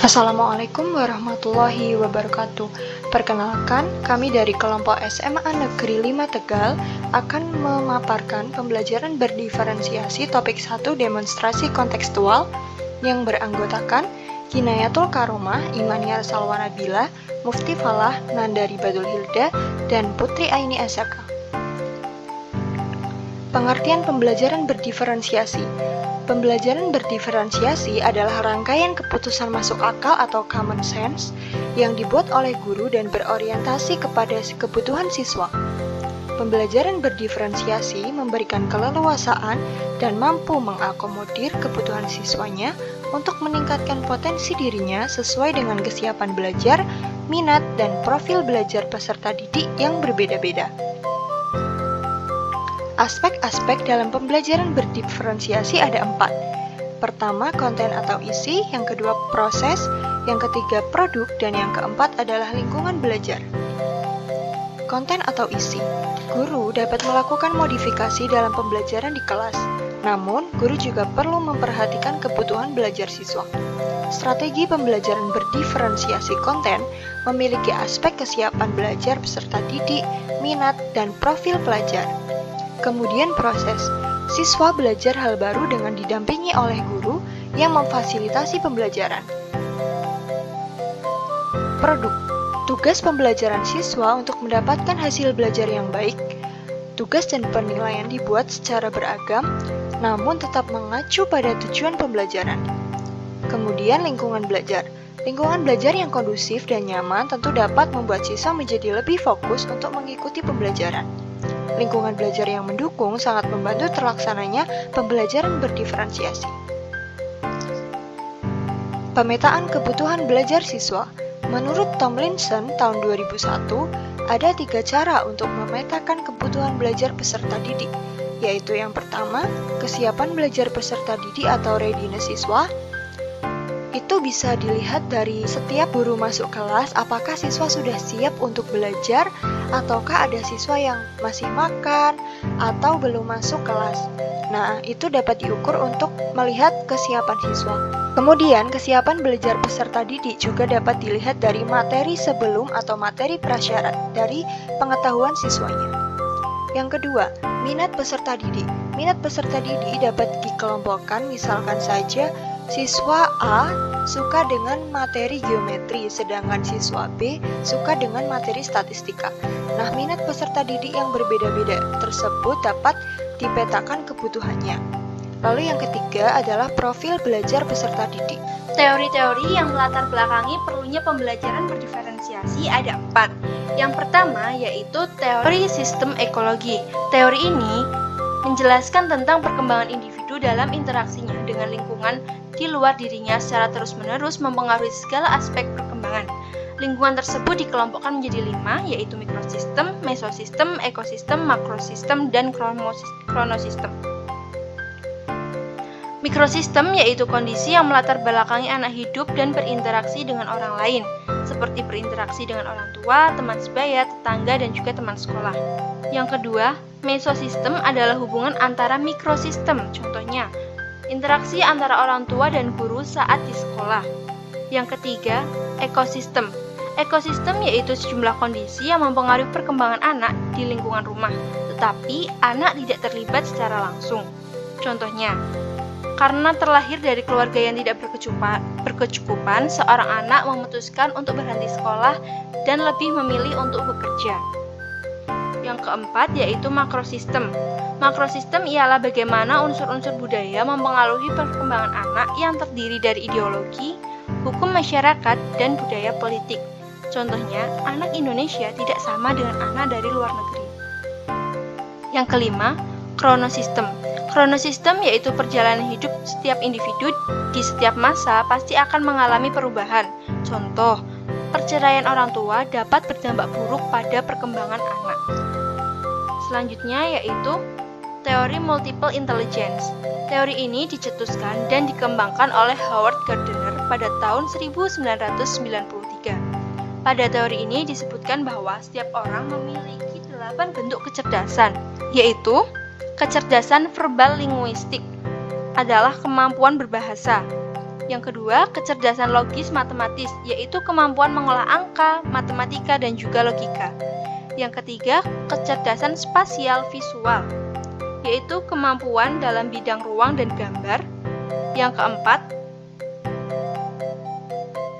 Assalamualaikum warahmatullahi wabarakatuh. Perkenalkan, kami dari kelompok SMA Negeri 5 Tegal akan memaparkan pembelajaran berdiferensiasi topik 1 demonstrasi kontekstual yang beranggotakan Kinayatul Karomah, Imaniar Salwanabila, Mufti Falah, Nandari Badul Hilda, dan Putri Aini Asaka. Pengertian pembelajaran berdiferensiasi. Pembelajaran berdiferensiasi adalah rangkaian keputusan masuk akal atau common sense yang dibuat oleh guru dan berorientasi kepada kebutuhan siswa. Pembelajaran berdiferensiasi memberikan keleluasaan dan mampu mengakomodir kebutuhan siswanya untuk meningkatkan potensi dirinya sesuai dengan kesiapan belajar, minat, dan profil belajar peserta didik yang berbeda-beda. Aspek-aspek dalam pembelajaran berdiferensiasi ada 4. Pertama, konten atau isi, yang kedua, proses, yang ketiga, produk, dan yang keempat adalah lingkungan belajar. Konten atau isi. Guru dapat melakukan modifikasi dalam pembelajaran di kelas, namun guru juga perlu memperhatikan kebutuhan belajar siswa. Strategi pembelajaran berdiferensiasi konten memiliki aspek kesiapan belajar peserta didik, minat, dan profil pelajar. Kemudian proses, siswa belajar hal baru dengan didampingi oleh guru yang memfasilitasi pembelajaran. Produk, tugas pembelajaran siswa untuk mendapatkan hasil belajar yang baik. Tugas dan penilaian dibuat secara beragam, namun tetap mengacu pada tujuan pembelajaran. Kemudian lingkungan belajar. Lingkungan belajar yang kondusif dan nyaman tentu dapat membuat siswa menjadi lebih fokus untuk mengikuti pembelajaran. Lingkungan belajar yang mendukung sangat membantu terlaksananya pembelajaran berdiferensiasi. Pemetaan kebutuhan belajar siswa. Menurut Tomlinson tahun 2001, ada 3 cara untuk memetakan kebutuhan belajar peserta didik, yaitu yang pertama, kesiapan belajar peserta didik atau readiness siswa. Itu bisa dilihat dari setiap guru masuk kelas, apakah siswa sudah siap untuk belajar, ataukah ada siswa yang masih makan, atau belum masuk kelas. Nah, itu dapat diukur untuk melihat kesiapan siswa. Kemudian, kesiapan belajar peserta didik juga dapat dilihat dari materi sebelum atau materi prasyarat dari pengetahuan siswanya. Yang kedua, minat peserta didik. Minat peserta didik dapat dikelompokkan, misalkan saja siswa A suka dengan materi geometri, sedangkan siswa B suka dengan materi statistika. Nah, minat peserta didik yang berbeda-beda tersebut dapat dipetakan kebutuhannya. Lalu yang ketiga adalah profil belajar peserta didik. Teori-teori yang melatar belakangi perlunya pembelajaran berdiferensiasi ada 4. Yang pertama yaitu teori sistem ekologi. Teori ini menjelaskan tentang perkembangan individu dalam interaksinya dengan lingkungan di luar dirinya secara terus-menerus mempengaruhi segala aspek perkembangan. Lingkungan tersebut dikelompokkan menjadi 5, yaitu mikrosistem, mesosistem, ekosistem, makrosistem, dan kronosistem. Mikrosistem yaitu kondisi yang melatar belakangi anak hidup dan berinteraksi dengan orang lain, seperti berinteraksi dengan orang tua, teman sebaya, tetangga, dan juga teman sekolah. Yang kedua, mesosistem adalah hubungan antara mikrosistem, contohnya interaksi antara orang tua dan guru saat di sekolah. Yang ketiga, ekosistem. Ekosistem yaitu sejumlah kondisi yang mempengaruhi perkembangan anak di lingkungan rumah, tetapi anak tidak terlibat secara langsung. Contohnya, karena terlahir dari keluarga yang tidak berkecukupan, seorang anak memutuskan untuk berhenti sekolah dan lebih memilih untuk bekerja. Yang keempat yaitu makrosistem. Makrosistem ialah bagaimana unsur-unsur budaya mempengaruhi perkembangan anak yang terdiri dari ideologi, hukum masyarakat, dan budaya politik. Contohnya, anak Indonesia tidak sama dengan anak dari luar negeri. Yang kelima, kronosistem. Kronosistem yaitu perjalanan hidup setiap individu di setiap masa pasti akan mengalami perubahan. Contoh, perceraian orang tua dapat berdampak buruk pada perkembangan anak. Selanjutnya yaitu teori multiple intelligence. Teori ini dicetuskan dan dikembangkan oleh Howard Gardner pada tahun 1993. Pada teori ini disebutkan bahwa setiap orang memiliki 8 bentuk kecerdasan, yaitu kecerdasan verbal linguistik adalah kemampuan berbahasa. Yang kedua, kecerdasan logis matematis, yaitu kemampuan mengolah angka, matematika, dan juga logika. Yang ketiga, kecerdasan spasial visual, yaitu kemampuan dalam bidang ruang dan gambar. Yang keempat,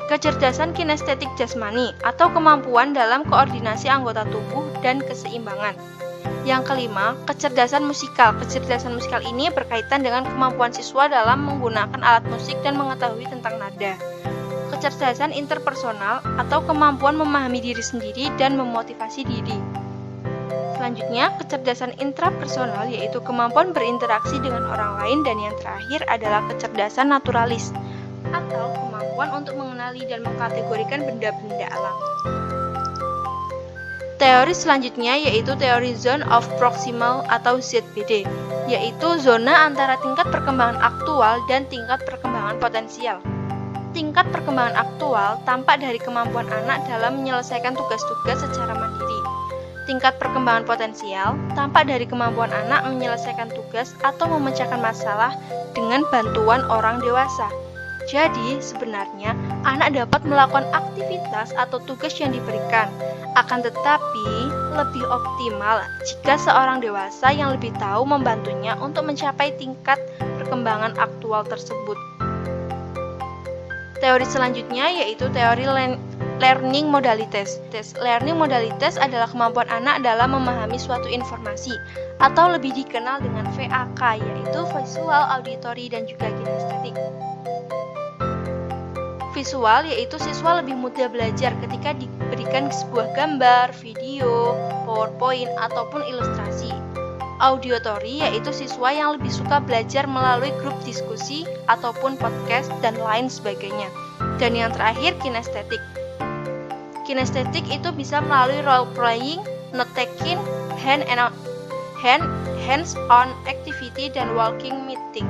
kecerdasan kinestetik jasmani, atau kemampuan dalam koordinasi anggota tubuh dan keseimbangan. Yang kelima, kecerdasan musikal. Kecerdasan musikal ini berkaitan dengan kemampuan siswa dalam menggunakan alat musik dan mengetahui tentang nada. Kecerdasan interpersonal atau kemampuan memahami diri sendiri dan memotivasi diri. Selanjutnya, kecerdasan intrapersonal yaitu kemampuan berinteraksi dengan orang lain, dan yang terakhir adalah kecerdasan naturalis atau kemampuan untuk mengenali dan mengkategorikan benda-benda alam. Teori selanjutnya yaitu teori Zone of Proximal atau ZPD, yaitu zona antara tingkat perkembangan aktual dan tingkat perkembangan potensial. Tingkat perkembangan aktual tampak dari kemampuan anak dalam menyelesaikan tugas-tugas secara mandiri. Tingkat perkembangan potensial tampak dari kemampuan anak menyelesaikan tugas atau memecahkan masalah dengan bantuan orang dewasa. Jadi, sebenarnya anak dapat melakukan aktivitas atau tugas yang diberikan, akan tetapi lebih optimal jika seorang dewasa yang lebih tahu membantunya untuk mencapai tingkat perkembangan aktual tersebut. Teori selanjutnya yaitu teori learning modalities. Learning modalities adalah kemampuan anak dalam memahami suatu informasi, atau lebih dikenal dengan VAK, yaitu visual, auditory, dan juga kinestetik. Visual yaitu siswa lebih mudah belajar ketika diberikan sebuah gambar, video, PowerPoint, ataupun ilustrasi. Auditory yaitu siswa yang lebih suka belajar melalui grup diskusi ataupun podcast dan lain sebagainya. Dan yang terakhir, kinestetik. Kinestetik itu bisa melalui role playing, note taking, hands-on activity, dan walking meeting.